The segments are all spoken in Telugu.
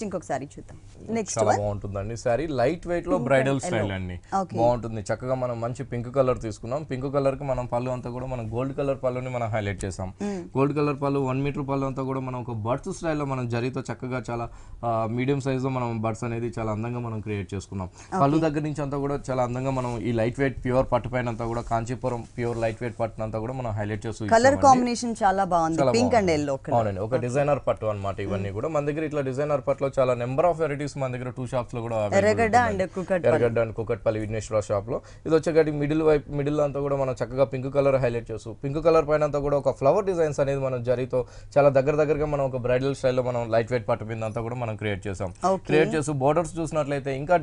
నెక్స్ట్ ఇంకొక సారీ చూద్దాం. నెక్స్ట్ చాలా బాగుంటుందండి సారీ, లైట్ వెయిట్ లో బ్రైడల్ స్టైల్ అండి. బాగుంటుంది, చక్కగా మనం మంచి పింక్ కలర్ తీసుకున్నాం. పింక్ కలర్ కి మనం పళ్ళు అంతా కూడా మనం గోల్డ్ కలర్ పళ్ళుని మనం హైలైట్ చేసాం. గోల్డ్ కలర్ పళ్ళు 1 మీటర్ పళ్ళు అంతా కూడా మనం ఒక బర్డ్స్ స్టైల్లో మనం జరీతో చక్కగా చాలా మీడియం సైజ్ లో మనం బర్డ్స్ అనేది చాలా అందంగా మనం క్రియేట్ చేసుకున్నాం. పళ్ళు దగ్గర నుంచి అంతా కూడా చాలా అందంగా మనం ఈ లైట్ వెయిట్ ప్యూర్ పట్టు పైన అంతా కూడా కాంచీపురం ప్యూర్ లైట్ వెయిట్ పట్టు అంతా కూడా మనం హైలైట్ చేస్తూ కలర్ కాంబినేషన్ చాలా బాగుంది, పింక్ అండ్ ఎల్లో. అవునండి, ఒక డిజైనర్ పట్టు అన్నమాట ఇవన్నీ కూడా. మన దగ్గర ఇట్లా డిజైనర్ పట్టులో చాలా నెంబర్ ఆఫ్ వెరైటీస్ మన దగ్గర 2 షాప్స్ లో కూడా ఎర్రగడ్డ అండ్ కుకట్పల్లి విఘ్నేశ్వర షాప్ లో. ఇది వచ్చేటి మిడిల్ అంతా కూడా మనం చక్కగా పింక్ కలర్ హైలైట్ చేస్తూ, పింక్ కలర్ పైన అంతా కూడా ఒక ఫ్లవర్ డిజైన్స్ అనేది మనం జరీతో చాలా దగ్గరగా మనం ఒక బ్రైడల్ స్టైల్లో మనం లైట్ వెయిట్ పట్టు మీద అంతా కూడా మనం క్రియేట్ చేసాం. క్రియేట్ చేస్తూ బోర్డర్స్ చూసినట్లయితే ఇంకా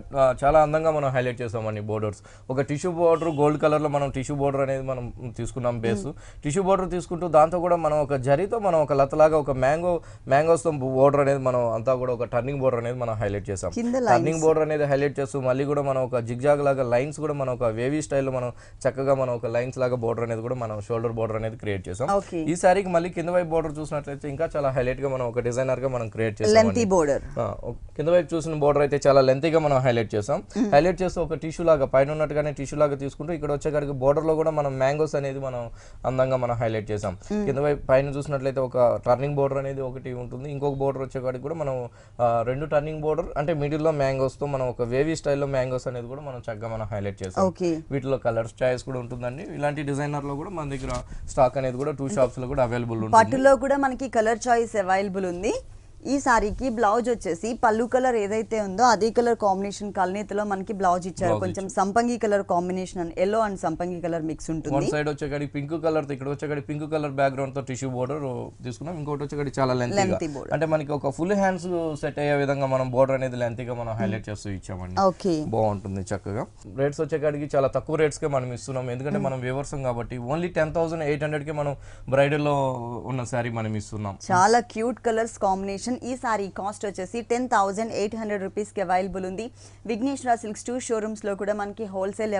చాలా అందంగా మనం హైలైట్ చేసామండి. బోర్డర్స్ ఒక టిష్యూ బోర్డర్ గోల్డ్ కలర్ లో మనం టిష్యూ బోర్డర్ అనేది మనం తీసుకున్నాం. బేస్ టిష్యూ బోర్డర్ తీసుకుంటూ దాంతో కూడా మనం ఒక జరీతో మనం ఒక లతలాగా ఒక మ్యాంగోస్ తో బోర్డర్ అనేది మనం అంతా కూడా ఒక టర్నింగ్ బోర్డర్ అనేది మనం హైలైట్ చేసాం. టర్నింగ్ బోర్డర్ అనేది హైలైట్ చేస్తూ మళ్ళీ కూడా మనం ఒక జిగ్జాగ్ లాగా లైన్స్ కూడా మనం ఒక వేవీ స్టైల్లో మనం చక్కగా మనం ఒక లైన్స్ లాగా బోర్డర్ అనేది కూడా మనం షోల్డర్ బోర్డర్ అనేది క్రియేట్ చేసాం. ఈ సారీకి మళ్ళీ కింద వైపు బోర్డర్ చూసినట్లయితే ఇంకా చాలా హైలైట్ గా మనం ఒక డిజైనర్ గా మనం క్రియేట్ చేసాం. కింద వైపు చూసిన బోర్డర్ అయితే చాలా లెంతీగా మనం హైలైట్ చేసాం. హైలైట్ చేస్తూ ఒక టిష్యూ లాగా పైన ఉన్నట్టుగానే టిష్యూ లాగా తీసుకుంటూ ఇక్కడ వచ్చేకాడికి బోర్డర్ లో కూడా మనం మ్యాంగోస్ అనేది మనం అందంగా మనం హైలైట్ చేసాం. కింద వైపు పైన చూసినట్లయితే ఒక టర్నింగ్ బోర్డర్ అనేది ఒకటి ఉంటుంది. ఇంకొక బోర్డర్ వచ్చేకాడికి కూడా మనం 2 టర్నింగ్ బోర్డర్ అంటే మిడిల్ లో మ్యాంగోస్ తో మనం ఒక వేవీ స్టైల్లో మ్యాంగోస్ అనేది కూడా మనం చక్కగా మనం హైలైట్ చేసాం. వీటిలో కలర్స్ చాయిస్ కూడా ఉంటుందండి. ఇలాంటి డిజైనర్ లో కూడా మన దగ్గర స్టాక్ అనేది కూడా 2 షాప్స్ లో కూడా అవైలబుల్ ఉంటుంది. పట్టులో కూడా మనకి కలర్ చాయిస్ అవైలబుల్ ఉంది. ఈ సారీకి బ్లౌజ్ వచ్చేసి పళ్ళు కలర్ ఏదైతే ఉందో అదే కలర్ కాంబినేషన్ కల్నేతలో మనకి బ్లౌజ్ ఇచ్చారు. కొంచెం సంపంగి కలర్ కాంబినేషన్ ఎల్లో అండ్ సంపంగి కలర్ మిక్స్ ఉంటుంది. వన్ సైడ్ వచ్చేకాడి పింక్ కలర్ తో, ఇక్కడ వచ్చేకాడి పింక్ కలర్ బ్యాక్గ్రౌండ్ తో టిష్యూ బోర్డర్ తీసుకున్నాం. ఇంకోటి వచ్చేకాడి చాలా లెంతీ బోర్డర్, అంటే మనకి ఒక ఫుల్ హ్యాండ్స్ సెట్ అయ్యే విధంగా మనం బోర్డర్ అనేది లెంతీగా మనం హైలైట్ చేస్తూ ఇచ్చామండి. బాగుంటుంది చక్కగా. రేట్స్ వచ్చేకాడికి చాలా తక్కువ రేట్స్ కే మనం ఇస్తున్నాం, ఎందుకంటే మనం వ్యూవర్సం కాబట్టి. ఓన్లీ 10,800 కి మనం బ్రైడల్ లో ఉన్న సారీ మనం ఇస్తున్నాం. చాలా క్యూట్ కలర్స్ కాంబినేషన్. ఈ సారీ కాస్ట్ వచ్చేసి 10,800 రూపీస్ కి అవైలబుల్ ఉంది. విఘ్నేశ్వర సిల్క్స్ 2 షోరూమ్స్ లో కూడా మనకి హోల్సేల్